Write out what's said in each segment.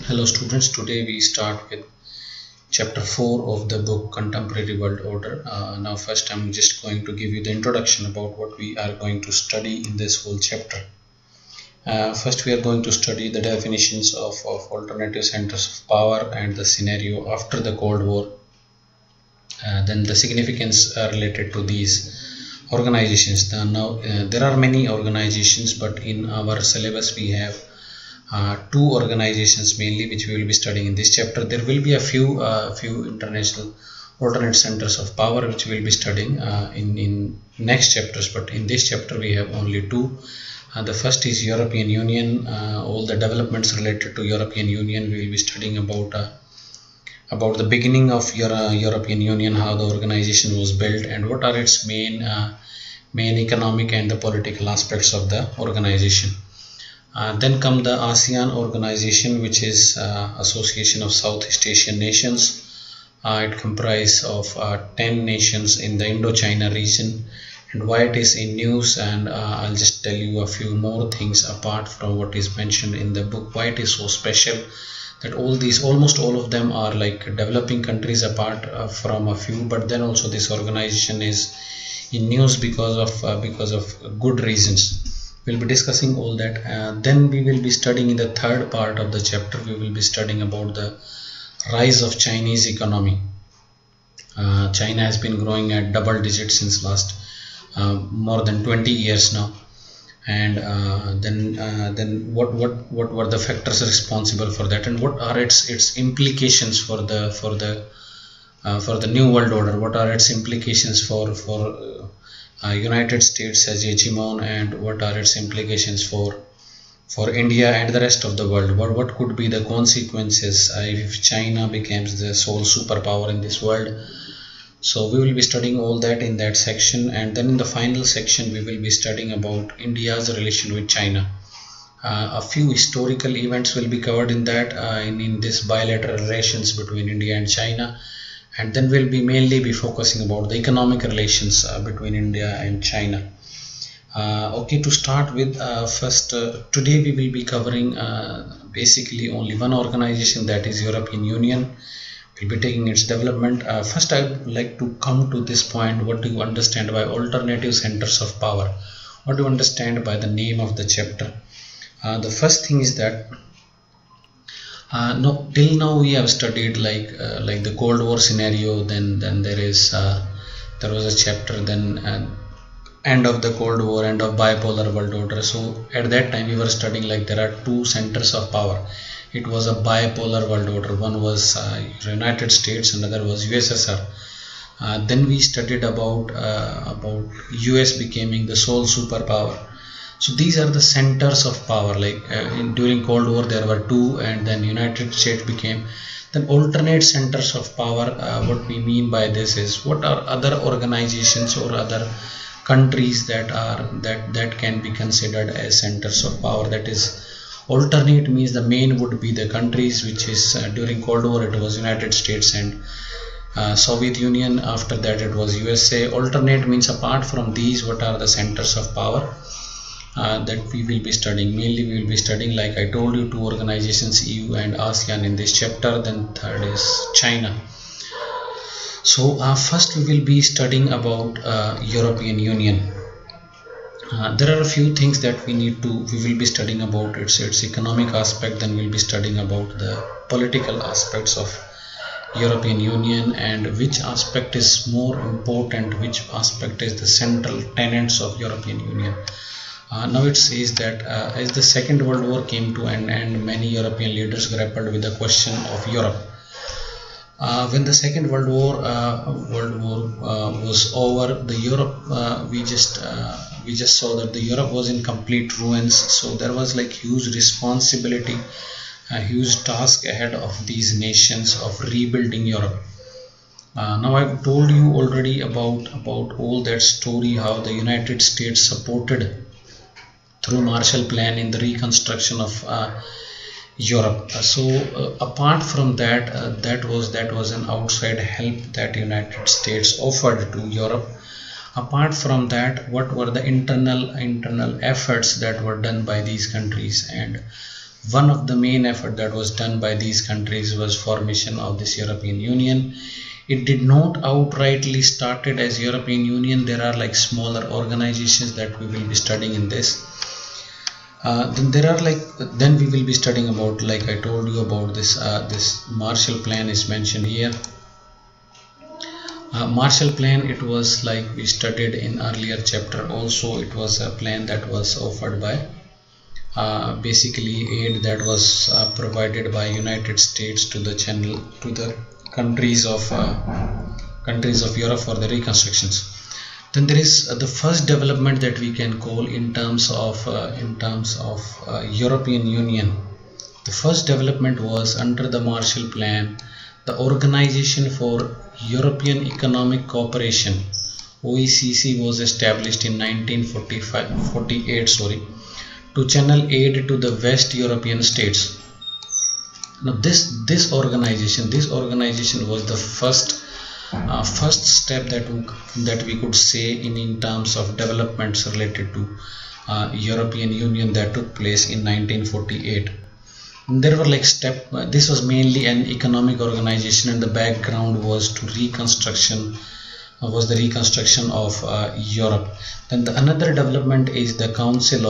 Hello students, today we start with chapter 4 of the book Contemporary World Order. Now first I'm just going to give you the introduction about what we are going to study in this whole chapter. First we are going to study the definitions of alternative centers of power and the scenario after the Cold War. Then the significance related to these organizations. There are many organizations, but in our syllabus we have two organizations mainly which we will be studying in this chapter. There will be a few international alternate centers of power which we will be studying in next chapters, but in this chapter we have only two. The first is European Union. All the developments related to European Union we will be studying about the beginning of European Union, how the organization was built, and what are its main economic and the political aspects of the organization. Then come the ASEAN organization, which is Association of Southeast Asian Nations. It comprises of 10 nations in the Indochina region, and why it is in news, and I'll just tell you a few more things apart from what is mentioned in the book, why it is so special that almost all of them are like developing countries apart from a few, but then also this organization is in news because of good reasons. We'll be discussing all that. Then we will be studying in the third part of the chapter, we will be studying about the rise of Chinese economy. China has been growing at double digits since last more than 20 years now, and then what were the factors responsible for that, and what are its implications for the new world order, what are its implications for United States as hegemon, and what are its implications for India and the rest of the world. What could be the consequences if China becomes the sole superpower in this world? So we will be studying all that in that section, and then in the final section we will be studying about India's relation with China. A few historical events will be covered in that in this bilateral relations between India and China. And then we'll be mainly focusing about the economic relations between India and China. Okay, to start with, first today we will be covering basically only one organization, that is European Union. We'll be taking its development. First I would like to come to this point, what do you understand by alternative centers of power? What do you understand by the name of the chapter? The first thing is that no, till now we have studied like the Cold War scenario. Then there was a chapter, then end of the Cold War, end of bipolar world order. So at that time we were studying like there are two centers of power. It was a bipolar world order. One was United States, another was USSR. Then we studied about US becoming the sole superpower. So these are the centers of power, like during Cold War there were two, and then United States became then alternate centers of power. What we mean by this is, what are other organizations or other countries that can be considered as centers of power. That is, alternate means the main would be the countries, which is during Cold War it was United States and Soviet Union. After that it was USA. Alternate means apart from these, what are the centers of power that we will be studying. Mainly we will be studying, like I told you, two organizations, EU and ASEAN in this chapter. Then third is China. So first we will be studying about European Union. There are a few things that we will be studying about its economic aspect. Then we'll be studying about the political aspects of European Union, and which aspect is more important, which aspect is the central tenets of European Union. Now it says that as the Second World War came to an end, many European leaders grappled with the question of Europe. When the Second World War was over, the Europe we just saw that the Europe was in complete ruins. So there was like huge responsibility, a huge task ahead of these nations of rebuilding Europe. Now I've told you already about all that story, how the United States supported through Marshall Plan in the reconstruction of Europe. So apart from that, that was an outside help that United States offered to Europe. Apart from that, what were the internal efforts that were done by these countries, and one of the main effort that was done by these countries was formation of this European Union. It did not outrightly started as European Union. There are like smaller organizations that we will be studying in this. Then we will be studying about, like I told you about this this Marshall Plan is mentioned here. Marshall Plan, it was like we studied in earlier chapter also. It was a plan that was offered by basically aid that was provided by United States to the countries of Europe for the reconstructions. Then there is the first development that we can call in terms of European Union. The first development was under the Marshall Plan. The Organization for European Economic Cooperation (OECC) was established in 1948 to channel aid to the West European states. Now this organization was the first step that we could say in terms of developments related to European Union that took place in 1948. There were like this was mainly an economic organization, and the background was to the reconstruction of Europe. Then another development is the Council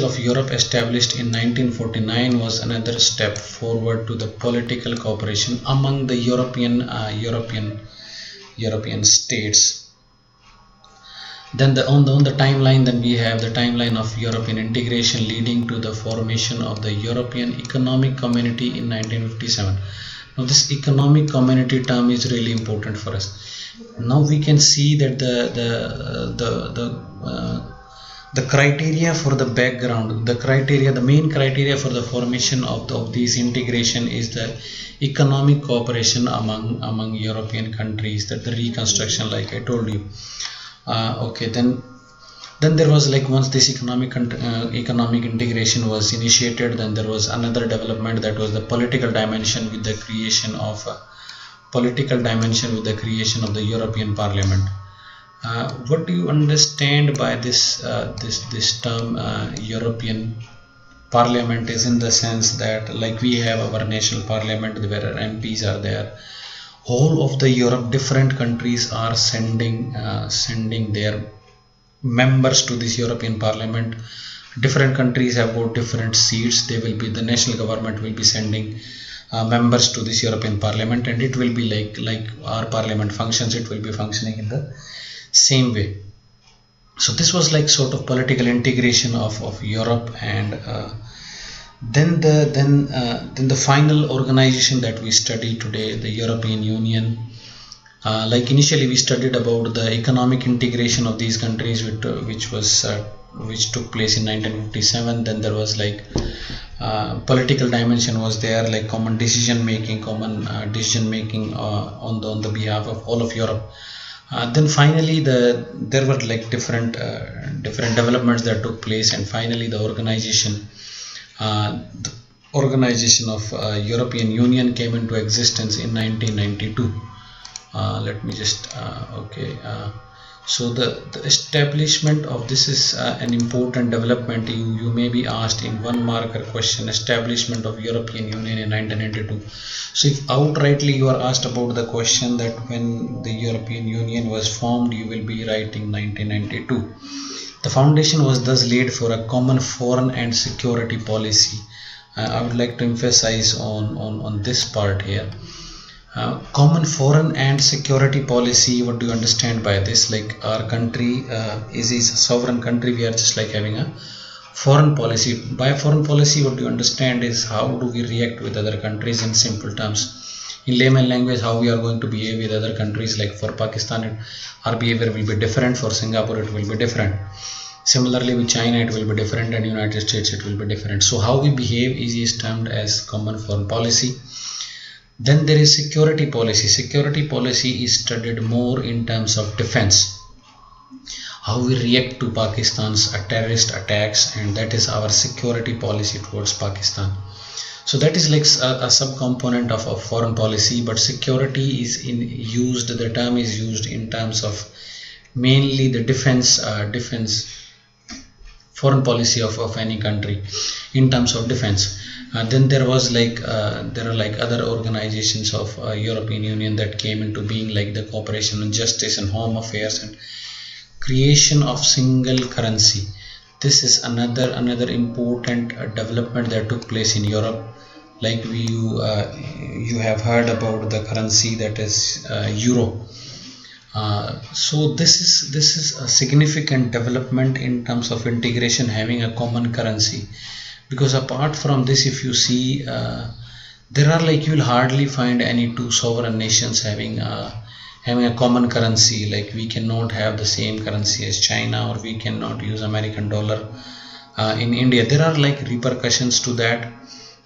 of Europe, established in 1949, was another step forward to the political cooperation among the European states. Then on the timeline, then we have the timeline of European integration leading to the formation of the European Economic Community in 1957. Now this economic community term is really important for us. Now we can see that the criteria for the background, the main criteria for the formation of these integration is the economic cooperation among European countries, that the reconstruction, like I told you. Okay, then there was like, once this economic integration was initiated, then there was another development, that was the political dimension with the creation of the European Parliament. What do you understand by this term European Parliament? Is in the sense that, like, we have our national parliament where our MPs are there. Whole of the Europe, different countries are sending their members to this European Parliament. Different countries have got different seats. The national government will be sending members to this European Parliament, and it will be like our parliament functions. It will be functioning in the same way. So this was like sort of political integration of Europe, and then the final organization that we study today, the European Union. Like initially we studied about the economic integration of these countries, which took place in 1957. Then there was like political dimension was there, like common decision making on the behalf of all of Europe. Then finally there were like different developments that took place, and finally the organization of European Union came into existence in 1992. Let me just so the establishment of this is an important development. You may be asked in 1 marker question, establishment of European Union in 1992. So if outrightly you are asked about the question that when the European Union was formed, you will be writing 1992. The foundation was thus laid for a common foreign and security policy. I would like to emphasize on this part here. Common foreign and security policy, what do you understand by this? Like, our country is a sovereign country. We are just like having a foreign policy. By foreign policy, what do you understand is how do we react with other countries, in simple terms. In layman language, how we are going to behave with other countries. Like for Pakistan, our behavior will be different. For Singapore, it will be different. Similarly with China, it will be different, and United States, it will be different. So how we behave is termed as common foreign policy. Then there is security policy. Security policy is studied more in terms of defense, how we react to Pakistan's terrorist attacks, and that is our security policy towards Pakistan. So that is like a subcomponent of foreign policy, but security is the term is used in terms of mainly the defense foreign policy of any country in terms of defense. Then there was there are like other organizations of European Union that came into being, like the cooperation on justice and home affairs and creation of single currency. This is another important development that took place in Europe. Like you have heard about the currency that is euro. So this is a significant development in terms of integration, having a common currency. Because apart from this, if you see, there are like, you will hardly find any two sovereign nations having a common currency. Like we cannot have the same currency as China, or we cannot use American dollar in India. There are like repercussions to that,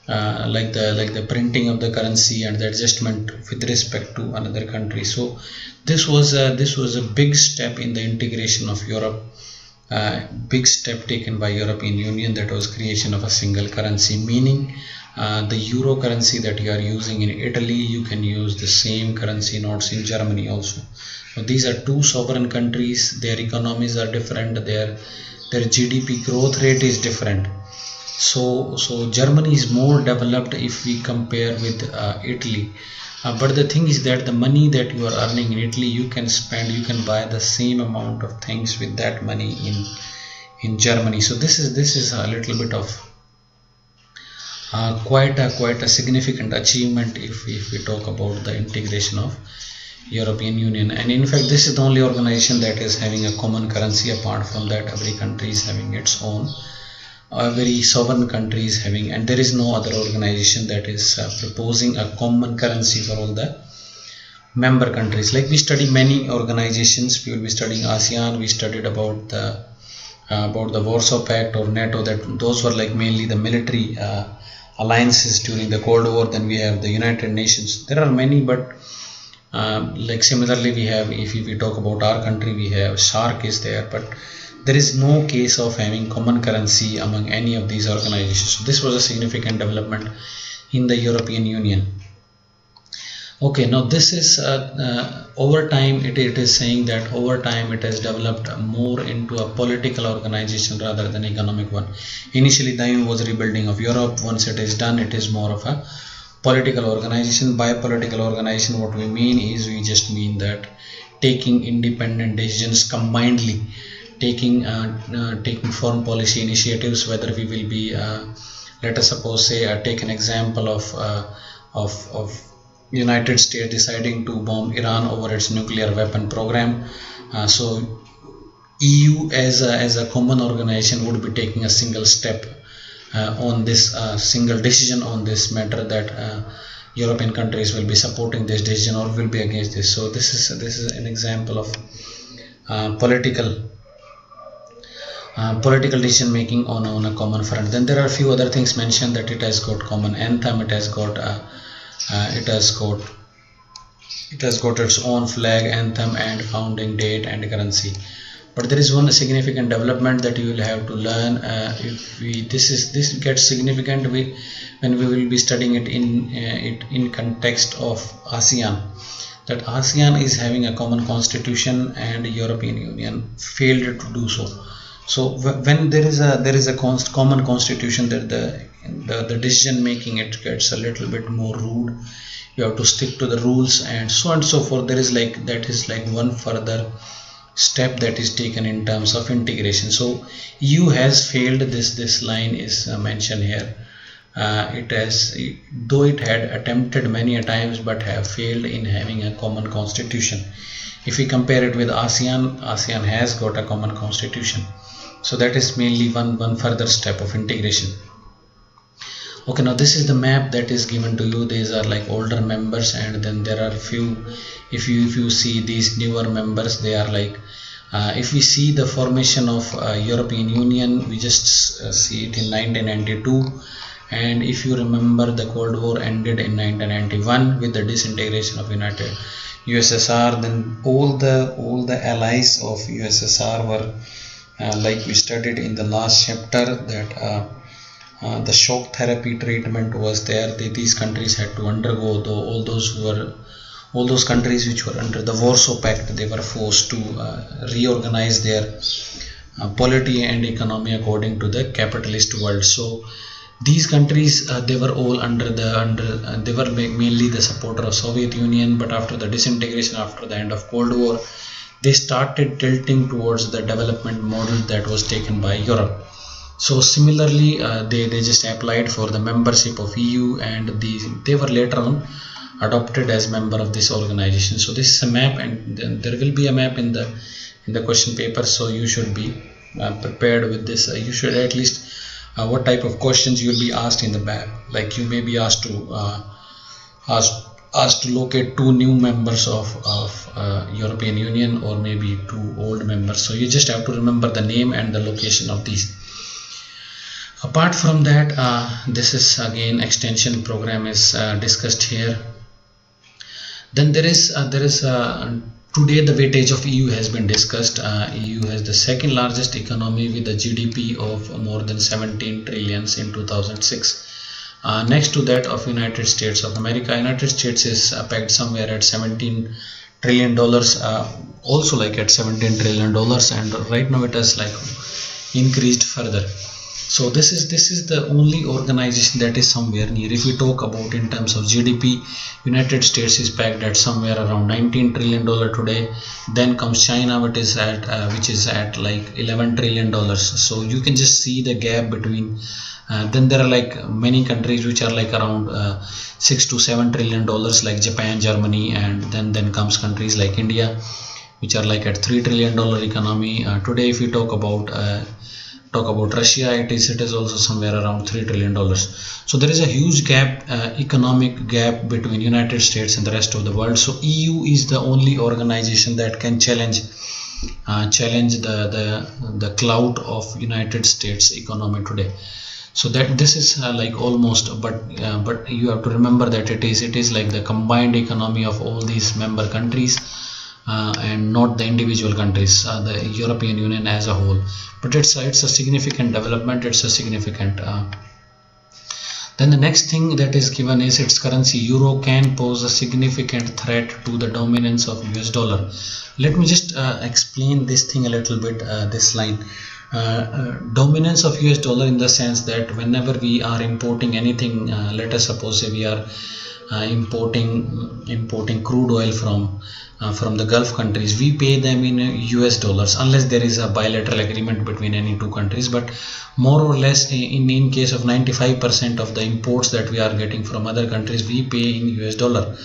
like the printing of the currency and the adjustment with respect to another country. So this was a big step in the integration of Europe. Big step taken by European Union, that was creation of a single currency, meaning the euro currency that you are using in Italy, you can use the same currency notes in Germany also. So these are two sovereign countries, their economies are different, their GDP growth rate is different. So Germany is more developed if we compare with Italy. But the thing is that the money that you are earning in Italy, you can spend, you can buy the same amount of things with that money in Germany. So this is a little bit of quite a significant achievement if we talk about the integration of European Union. And in fact, this is the only organization that is having a common currency. Apart from that, every country is having its own. Every sovereign country is having, and there is no other organization that is proposing a common currency for all the member countries. Like we study many organizations, we will be studying ASEAN, we studied about the Warsaw Pact or NATO, that those were like mainly the military alliances during the Cold War. Then we have the United Nations. There are many, but like similarly we have, if we talk about our country, we have SAARC is there, but there is no case of having common currency among any of these organizations. So this was a significant development in the European Union. Okay, now this is over time, it is saying that over time it has developed more into a political organization rather than economic one. Initially the aim was rebuilding of Europe. Once it is done, it is more of a political organization. By political organization, what we mean is, we just mean that taking independent decisions combinedly, taking foreign policy initiatives, whether we will be let us suppose say take an example of United States deciding to bomb Iran over its nuclear weapon program. So EU as a common organization would be taking a single step on this single decision on this matter, that European countries will be supporting this decision or will be against this. So this is an example of political decision making on a common front. Then there are a few other things mentioned, that it has got common anthem, it has got its own flag, anthem, and founding date and currency. But there is one significant development that you will have to learn. This gets significant when we will be studying it in context of ASEAN. That ASEAN is having a common constitution and European Union failed to do so. So when there is a common constitution, that the decision making, it gets a little bit more rude. You have to stick to the rules and so on and so forth. There is that is one further step that is taken in terms of integration. So EU has failed. This line is mentioned here. Though it had attempted many a times, but have failed in having a common constitution. If we compare it with ASEAN has got a common constitution. So that is mainly one further step of integration. Okay, now this is the map that is given to you. These are like older members, and then there are few, if you see these newer members, they are like if we see the formation of European Union, we just see it in 1992, and if you remember, the Cold War ended in 1991 with the disintegration of United USSR. Then all the allies of USSR were like we studied in the last chapter, that the shock therapy treatment was there. These countries had to undergo, though all those countries which were under the Warsaw Pact, they were forced to reorganize their polity and economy according to the capitalist world. So these countries they were all they were mainly the supporter of Soviet Union, but after the disintegration, after the end of Cold War, they started tilting towards the development model that was taken by Europe. So similarly, they just applied for the membership of EU, and they were later on adopted as member of this organization. So this is a map, and then there will be a map in the question paper. So you should be prepared with this. You should at least what type of questions you will be asked in the map. Like you may be asked to locate two new members of European Union, or maybe two old members. So you just have to remember the name and the location of these. Apart from that, this is again extension program is discussed here. Then there is today the weightage of EU has been discussed. EU has the second largest economy with a GDP of more than 17 trillions in 2006. Next to that of United States of America. United States is pegged somewhere at $17 trillion, also like at $17 trillion, and right now it has like increased further. So this is the only organization that is somewhere near. If we talk about in terms of GDP, United States is pegged at somewhere around $19 trillion today. Then comes China, which is at like $11 trillion. So you can just see the gap between. Then there are like many countries which are like around $6 to $7 trillion, like Japan, Germany, and then comes countries like India, which are like at $3 trillion economy. Today, if we talk about Russia, it is also somewhere around $3 trillion. So there is a huge gap, economic gap between United States and the rest of the world. So EU is the only organization that can challenge the clout of United States economy today. So that this is like almost, but you have to remember that it is like the combined economy of all these member countries. And not the individual countries, the European Union as a whole. But it's a significant development. It's a significant. Then the next thing that is given is its currency. Euro can pose a significant threat to the dominance of US dollar. Let me just explain this thing a little bit. This line. Dominance of US dollar in the sense that whenever we are importing anything, let us suppose we are importing crude oil from the Gulf countries, we pay them in US dollars unless there is a bilateral agreement between any two countries. But more or less in case of 95% of the imports that we are getting from other countries, we pay in US dollar,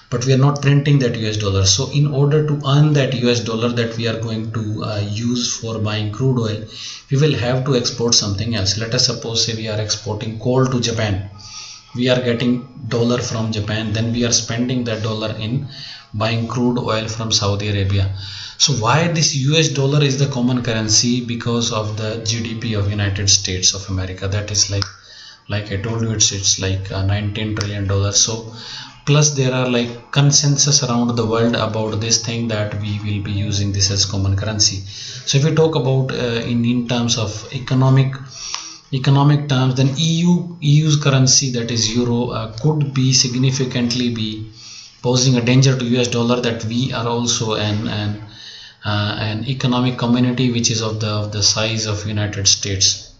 but we are not printing that US dollar. So in order to earn that US dollar that we are going to use for buying crude oil, we will have to export something else. Let us suppose say we are exporting coal to Japan. We are getting dollar from Japan, then we are spending that dollar in buying crude oil from Saudi Arabia. So why this US dollar is the common currency? Because of the GDP of United States of America. That is like I told you, it's like $19 trillion. So plus there are like consensus around the world about this thing that we will be using this as common currency. So if we talk about in terms of economic terms, then EU's currency, that is euro, could be significantly be posing a danger to US dollar, that we are also an economic community which is of the size of United States.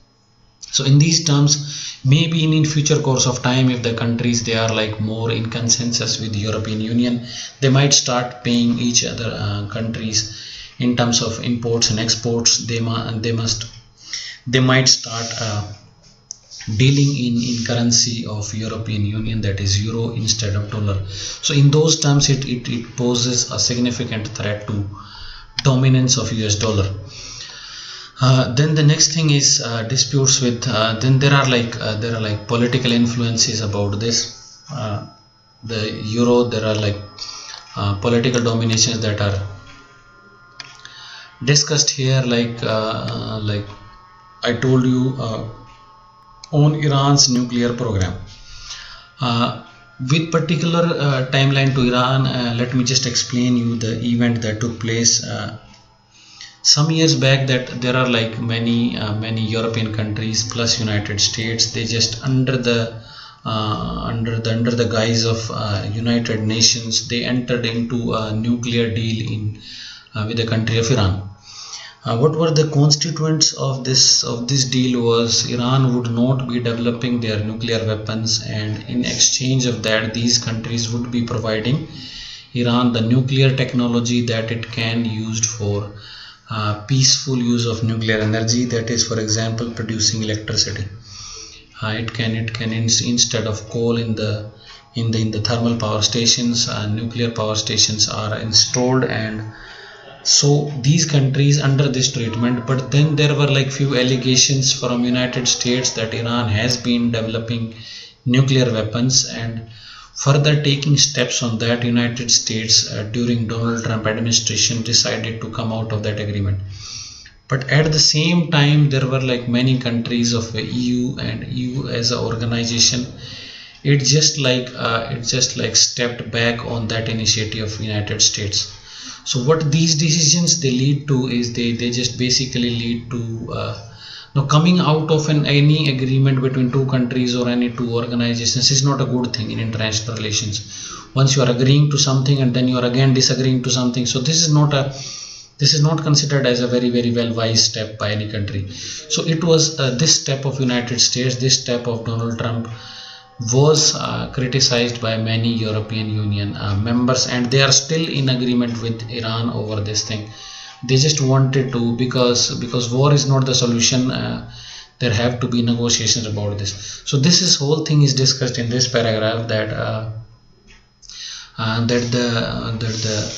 So in these terms, maybe in future course of time, if the countries they are like more in consensus with the European Union, they might start paying each other countries in terms of imports and exports. They might start dealing in currency of European Union, that is euro instead of dollar. So in those terms, it poses a significant threat to dominance of US dollar. Then the next thing is disputes with. Then there are like political influences about this. The euro, there are like political dominations that are discussed here, like I told you on Iran's nuclear program. With particular timeline to Iran, let me just explain you the event that took place some years back. That there are like many European countries plus United States. They just under the guise of United Nations, they entered into a nuclear deal with the country of Iran. What were the constituents of this deal was Iran would not be developing their nuclear weapons, and in exchange of that, these countries would be providing Iran the nuclear technology that it can use for peaceful use of nuclear energy. That is, for example, producing electricity. Instead of coal in the thermal power stations, nuclear power stations are installed, and so these countries under this treatment. But then there were like few allegations from United States that Iran has been developing nuclear weapons, and further taking steps on that, United States during Donald Trump administration decided to come out of that agreement. But at the same time, there were like many countries of the EU, and EU as an organization, it just like stepped back on that initiative of United States. So what these decisions they lead to is they just basically lead to now coming out of any agreement between two countries or any two organizations is not a good thing in international relations. Once you are agreeing to something and then you are again disagreeing to something, so this is not considered as a very well wise step by any country. So it was this step of United States, this step of Donald Trump was criticized by many European Union members, and they are still in agreement with Iran over this thing. They just wanted to, because war is not the solution. There have to be negotiations about this. So this is whole thing is discussed in this paragraph, that the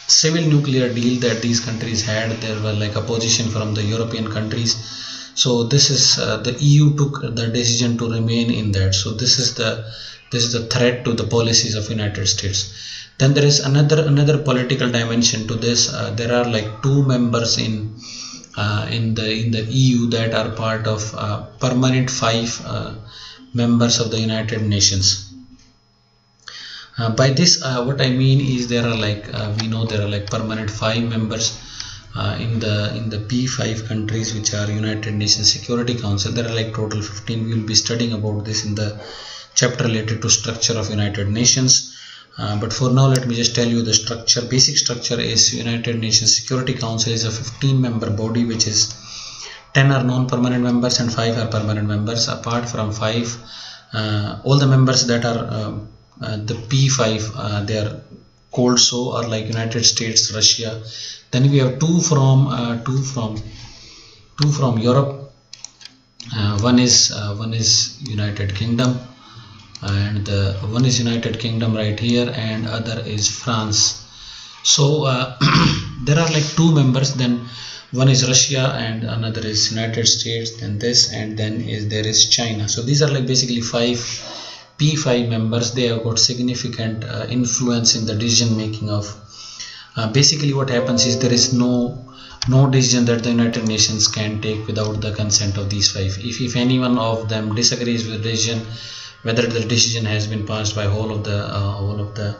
civil nuclear deal that these countries had, there were like opposition from the European countries. So this is the EU took the decision to remain in that. So this is the threat to the policies of United States. Then there is another political dimension to this. There are like two members in the EU that are part of permanent five members of the United Nations. By this, what I mean is there are like we know there are like permanent five members in the P5 countries, which are United Nations Security Council. There are like total 15. We will be studying about this in the chapter related to structure of United Nations. But for now, let me just tell you the structure. Basic structure is United Nations Security Council is a 15-member body, which is 10 are non-permanent members and 5 are permanent members. Apart from 5, all the members that are the P5, they are called so, are like United States, Russia. Then we have two from Europe. One is United Kingdom, and one is United Kingdom right here, and other is France. So there are like two members. Then one is Russia and another is United States. Then this, and then there is China. So these are like basically 5 P5 members. They have got significant influence in the decision making of. Basically what happens is there is no decision that the United Nations can take without the consent of these 5. If any one of them disagrees with the decision, whether the decision has been passed by whole of the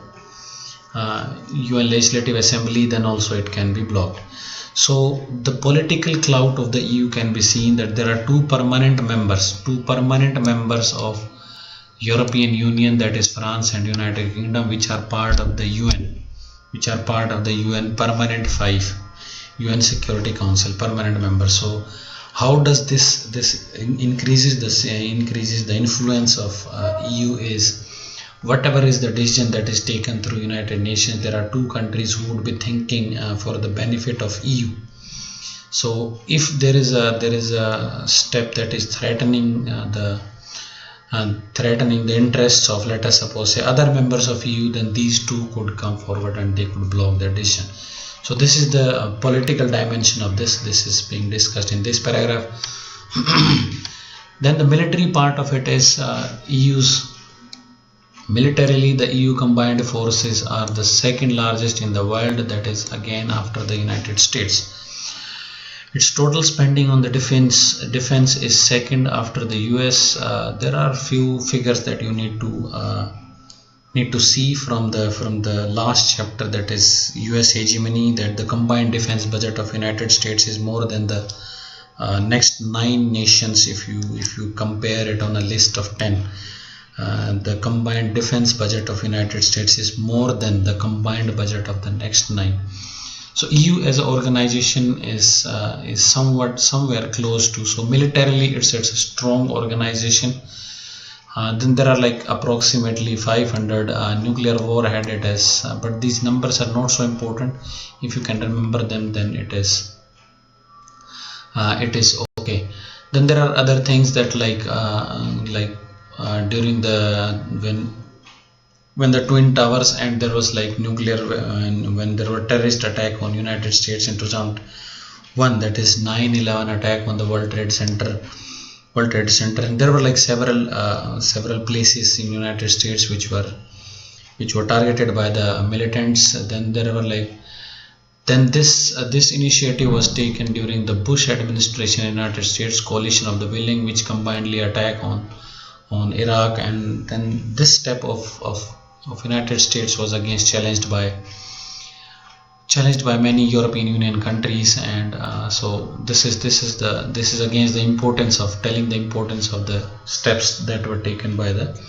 UN Legislative Assembly, then also it can be blocked. So the political clout of the EU can be seen that there are two permanent members of European Union, that is France and United Kingdom, which are part of the UN. Permanent 5 UN Security Council permanent members. So how does this increases the influence of EU is whatever is the decision that is taken through United Nations, there are two countries who would be thinking for the benefit of EU. So if there is a step that is threatening the interests of, let us suppose, say, other members of EU, then these two could come forward and they could block their decision. So this is the political dimension of this. This is being discussed in this paragraph. Then the military part of it is EU's. Militarily, the EU combined forces are the second largest in the world, that is again after the United States. Its total spending on the defense is second after the US. There are few figures that you need to see from the last chapter, that is US hegemony, that the combined defense budget of United States is more than the next 9 nations. If you compare it on a list of 10, the combined defense budget of United States is more than the combined budget of the next 9. So EU as an organization is somewhere close to, so militarily it's a strong organization. Then there are like approximately 500 nuclear warhead it has, but these numbers are not so important. If you can remember them, then it is okay. Then there are other things that during the when the twin towers, and there was like nuclear when there were terrorist attack on United States in 2001, that is 9/11 attack on the World Trade Center, and there were like several places in United States which were targeted by the militants. Then there were like this initiative was taken during the Bush administration in United States, coalition of the willing, which combinedly attack on Iraq. And then this step of United States was against challenged by many European Union countries. And so this is against the importance of telling the importance of the steps that were taken by the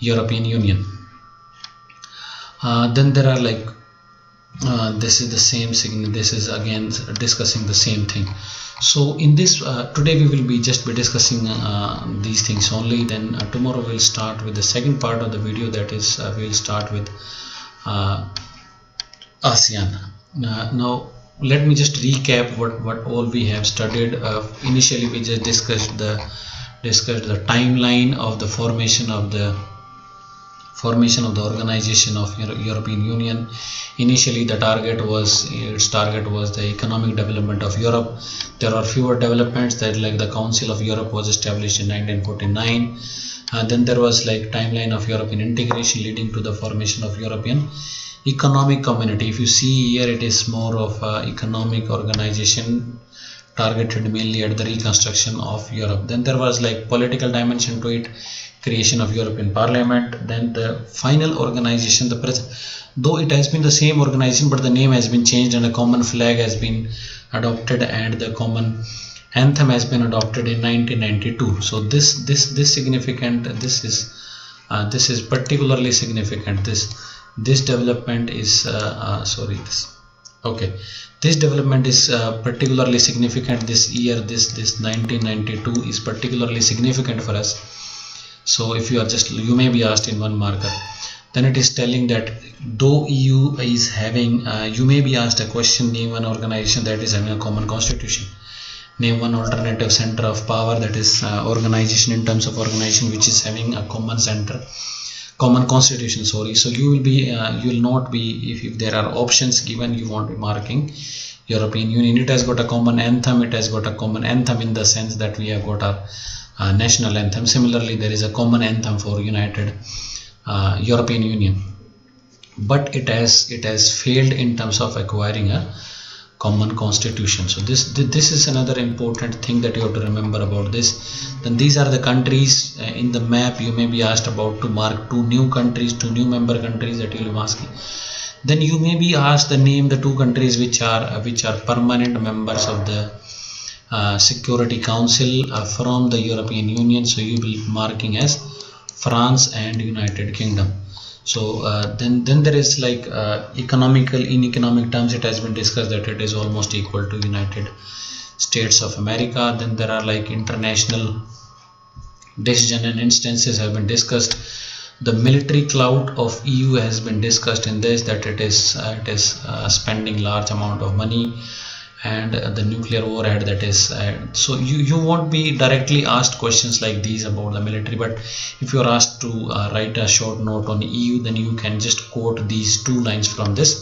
European Union. Then there are like this is the same thing. This is again discussing the same thing. So in this today we will be discussing these things only. Then tomorrow we'll start with the second part of the video, that is we'll start with ASEAN. Now let me just recap what all we have studied. Initially we just discussed the timeline of the formation of the organization of European Union. Initially its target was the economic development of Europe. There are fewer developments, that like the Council of Europe was established in 1949. Then there was like timeline of European integration leading to the formation of European Economic Community. If you see here, it is more of economic organization targeted mainly at the reconstruction of Europe. Then there was like political dimension to it, creation of European Parliament. Then the final organization, though it has been the same organization, but the name has been changed and a common flag has been adopted and the common anthem has been adopted in 1992. So this is particularly significant. This development is this development is particularly significant this year. This 1992 is particularly significant for us. So if you may be asked in one marker, then it is telling that though EU is having you may be asked a question, name one organization that is having a common constitution, name one alternative center of power, that is organization in terms of organization which is having a common constitution. So you will not be, if there are options given, you won't be marking European Union. It has got a common anthem. It has got a common anthem in the sense that we have got our national anthem. Similarly, there is a common anthem for United European Union, but it has failed in terms of acquiring a common constitution. So this is another important thing that you have to remember about this. Then these are the countries in the map. You may be asked about to mark two new member countries that you will be asking. Then you may be asked to name the two countries which are permanent members of the Security Council from the European Union. So you will be marking as France and United Kingdom. So then there is like in economic terms, it has been discussed that it is almost equal to United States of America. Then there are like international decision and instances have been discussed. The military clout of EU has been discussed in this, that it is spending large amount of money, and the nuclear warhead, that is so you won't be directly asked questions like these about the military, but if you are asked to write a short note on EU, then you can just quote these two lines from this.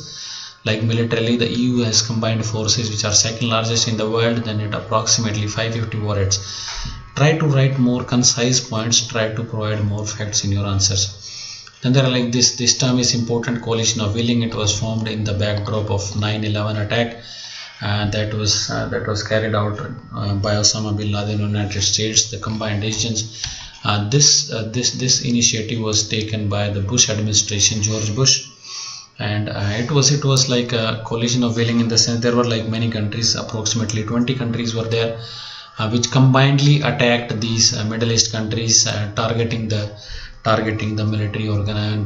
Like militarily, the EU has combined forces which are second largest in the world, then it approximately 550 warheads. Try to write more concise points, try to provide more facts in your answers. Then there are like this term is important, coalition of willing. It was formed in the backdrop of 9/11 attack that was carried out by Osama bin Laden in the United States. The combined decisions. This initiative was taken by the Bush administration, George Bush, and it was like a coalition of willing in the sense there were like many countries, approximately 20 countries were there, which combinedly attacked these Middle East countries, targeting the military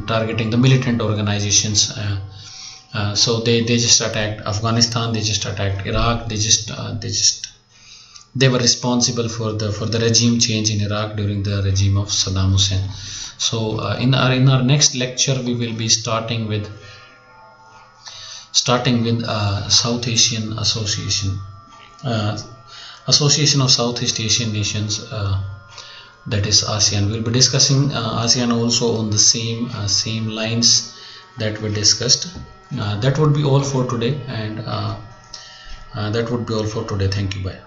targeting the militant organizations So they just attacked Afghanistan, they just attacked Iraq, they were responsible for the regime change in Iraq during the regime of Saddam Hussein. So in our next lecture we will be starting with South Asian Association, Association of Southeast Asian Nations, that is ASEAN. We'll be discussing ASEAN also on the same lines that we discussed. That would be all for today, and that would be all for today. Thank you. Bye.